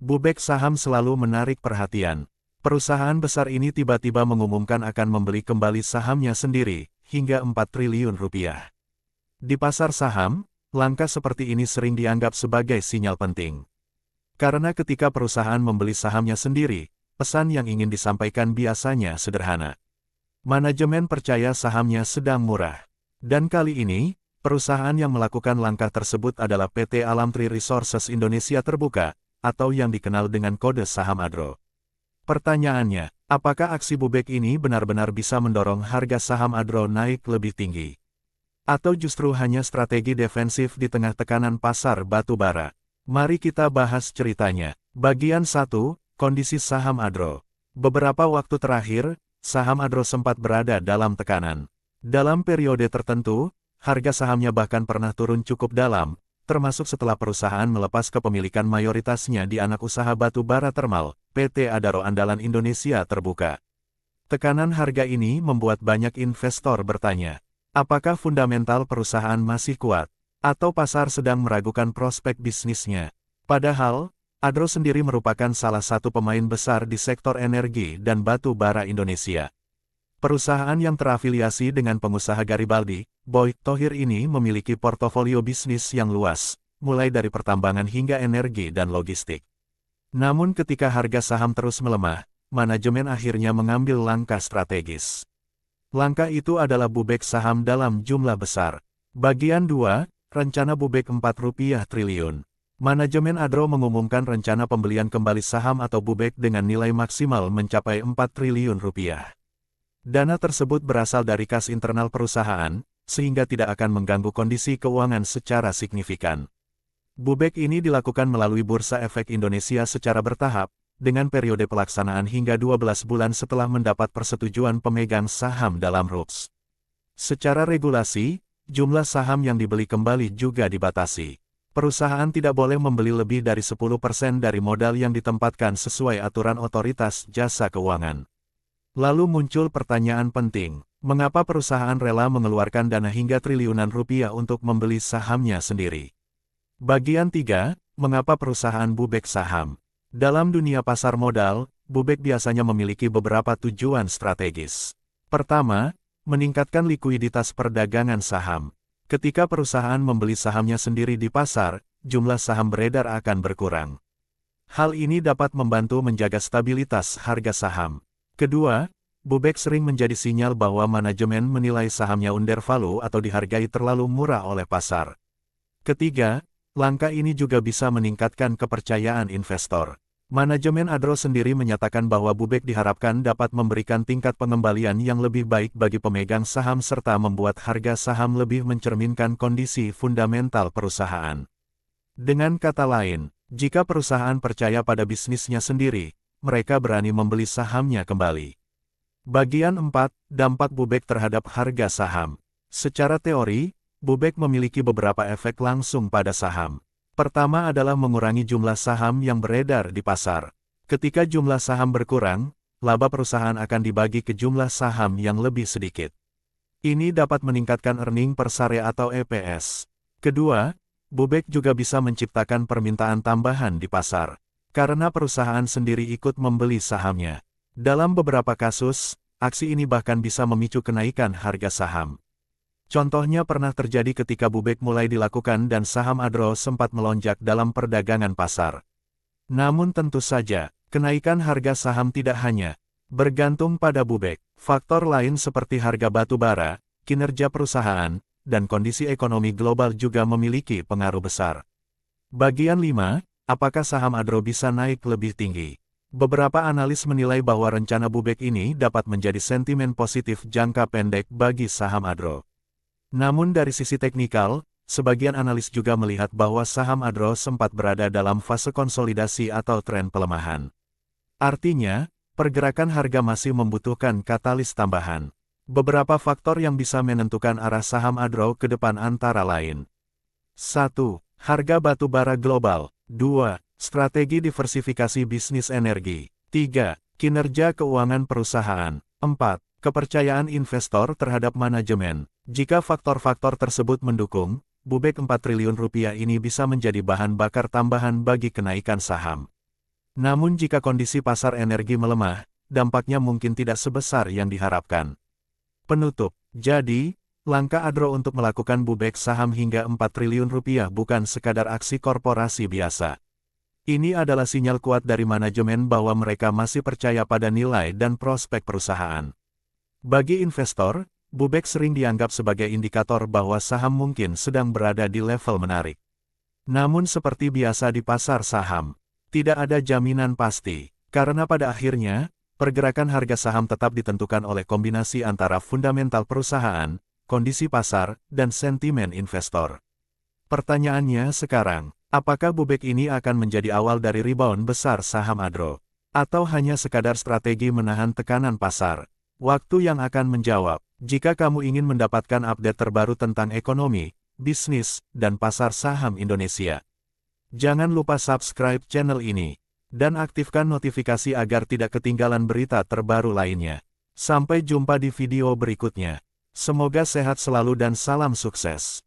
Bubek saham selalu menarik perhatian. Perusahaan besar ini tiba-tiba mengumumkan akan membeli kembali sahamnya sendiri, hingga 4 triliun rupiah. Di pasar saham, langkah seperti ini sering dianggap sebagai sinyal penting. Karena ketika perusahaan membeli sahamnya sendiri, pesan yang ingin disampaikan biasanya sederhana. Manajemen percaya sahamnya sedang murah. Dan kali ini, perusahaan yang melakukan langkah tersebut adalah PT Alamtri Resources Indonesia Terbuka, atau yang dikenal dengan kode saham ADRO. Pertanyaannya, apakah aksi Bubek ini benar-benar bisa mendorong harga saham ADRO naik lebih tinggi? Atau justru hanya strategi defensif di tengah tekanan pasar batu bara? Mari kita bahas ceritanya. Bagian 1, kondisi saham ADRO. Beberapa waktu terakhir, saham ADRO sempat berada dalam tekanan. Dalam periode tertentu, harga sahamnya bahkan pernah turun cukup dalam, termasuk setelah perusahaan melepas kepemilikan mayoritasnya di anak usaha batu bara termal, PT Adaro Andalan Indonesia Terbuka. Tekanan harga ini membuat banyak investor bertanya, apakah fundamental perusahaan masih kuat, atau pasar sedang meragukan prospek bisnisnya? Padahal, Adro sendiri merupakan salah satu pemain besar di sektor energi dan batu bara Indonesia. Perusahaan yang terafiliasi dengan pengusaha Garibaldi, Boy Thohir ini memiliki portofolio bisnis yang luas, mulai dari pertambangan hingga energi dan logistik. Namun ketika harga saham terus melemah, manajemen akhirnya mengambil langkah strategis. Langkah itu adalah Bubek saham dalam jumlah besar. Bagian 2, rencana Bubek 4 rupiah triliun. Manajemen Adro mengumumkan rencana pembelian kembali saham atau Bubek dengan nilai maksimal mencapai 4 triliun rupiah. Dana tersebut berasal dari kas internal perusahaan, sehingga tidak akan mengganggu kondisi keuangan secara signifikan. Bubek ini dilakukan melalui Bursa Efek Indonesia secara bertahap, dengan periode pelaksanaan hingga 12 bulan setelah mendapat persetujuan pemegang saham dalam RUPS. Secara regulasi, jumlah saham yang dibeli kembali juga dibatasi. Perusahaan tidak boleh membeli lebih dari 10% dari modal yang ditempatkan sesuai aturan otoritas jasa keuangan. Lalu muncul pertanyaan penting, mengapa perusahaan rela mengeluarkan dana hingga triliunan rupiah untuk membeli sahamnya sendiri? Bagian 3, mengapa perusahaan Bubek saham? Dalam dunia pasar modal, Bubek biasanya memiliki beberapa tujuan strategis. Pertama, meningkatkan likuiditas perdagangan saham. Ketika perusahaan membeli sahamnya sendiri di pasar, jumlah saham beredar akan berkurang. Hal ini dapat membantu menjaga stabilitas harga saham. Kedua, Bubek sering menjadi sinyal bahwa manajemen menilai sahamnya undervalue atau dihargai terlalu murah oleh pasar. Ketiga, langkah ini juga bisa meningkatkan kepercayaan investor. Manajemen Adro sendiri menyatakan bahwa Bubek diharapkan dapat memberikan tingkat pengembalian yang lebih baik bagi pemegang saham serta membuat harga saham lebih mencerminkan kondisi fundamental perusahaan. Dengan kata lain, jika perusahaan percaya pada bisnisnya sendiri, mereka berani membeli sahamnya kembali. Bagian 4, dampak Bubek terhadap harga saham. Secara teori, Bubek memiliki beberapa efek langsung pada saham. Pertama adalah mengurangi jumlah saham yang beredar di pasar. Ketika jumlah saham berkurang, laba perusahaan akan dibagi ke jumlah saham yang lebih sedikit. Ini dapat meningkatkan earning per share atau EPS. Kedua, Bubek juga bisa menciptakan permintaan tambahan di pasar, karena perusahaan sendiri ikut membeli sahamnya. Dalam beberapa kasus, aksi ini bahkan bisa memicu kenaikan harga saham. Contohnya pernah terjadi ketika Bubek mulai dilakukan dan saham Adro sempat melonjak dalam perdagangan pasar. Namun tentu saja, kenaikan harga saham tidak hanya bergantung pada Bubek. Faktor lain seperti harga batu bara, kinerja perusahaan, dan kondisi ekonomi global juga memiliki pengaruh besar. Bagian 5, apakah saham Adro bisa naik lebih tinggi? Beberapa analis menilai bahwa rencana Bubek ini dapat menjadi sentimen positif jangka pendek bagi saham Adro. Namun dari sisi teknikal, sebagian analis juga melihat bahwa saham Adro sempat berada dalam fase konsolidasi atau tren pelemahan. Artinya, pergerakan harga masih membutuhkan katalis tambahan. Beberapa faktor yang bisa menentukan arah saham Adro ke depan antara lain. 1. Harga batu bara global. 2. Strategi diversifikasi bisnis energi. 3. Kinerja keuangan perusahaan. 4. Kepercayaan investor terhadap manajemen. Jika faktor-faktor tersebut mendukung, Bubek 4 triliun rupiah ini bisa menjadi bahan bakar tambahan bagi kenaikan saham. Namun jika kondisi pasar energi melemah, dampaknya mungkin tidak sebesar yang diharapkan. Penutup. Jadi, langkah Adro untuk melakukan buyback saham hingga 4 triliun rupiah bukan sekadar aksi korporasi biasa. Ini adalah sinyal kuat dari manajemen bahwa mereka masih percaya pada nilai dan prospek perusahaan. Bagi investor, buyback sering dianggap sebagai indikator bahwa saham mungkin sedang berada di level menarik. Namun seperti biasa di pasar saham, tidak ada jaminan pasti, karena pada akhirnya, pergerakan harga saham tetap ditentukan oleh kombinasi antara fundamental perusahaan, kondisi pasar, dan sentimen investor. Pertanyaannya sekarang, apakah buyback ini akan menjadi awal dari rebound besar saham Adro? Atau hanya sekadar strategi menahan tekanan pasar? Waktu yang akan menjawab. Jika kamu ingin mendapatkan update terbaru tentang ekonomi, bisnis, dan pasar saham Indonesia, jangan lupa subscribe channel ini, dan aktifkan notifikasi agar tidak ketinggalan berita terbaru lainnya. Sampai jumpa di video berikutnya. Semoga sehat selalu dan salam sukses.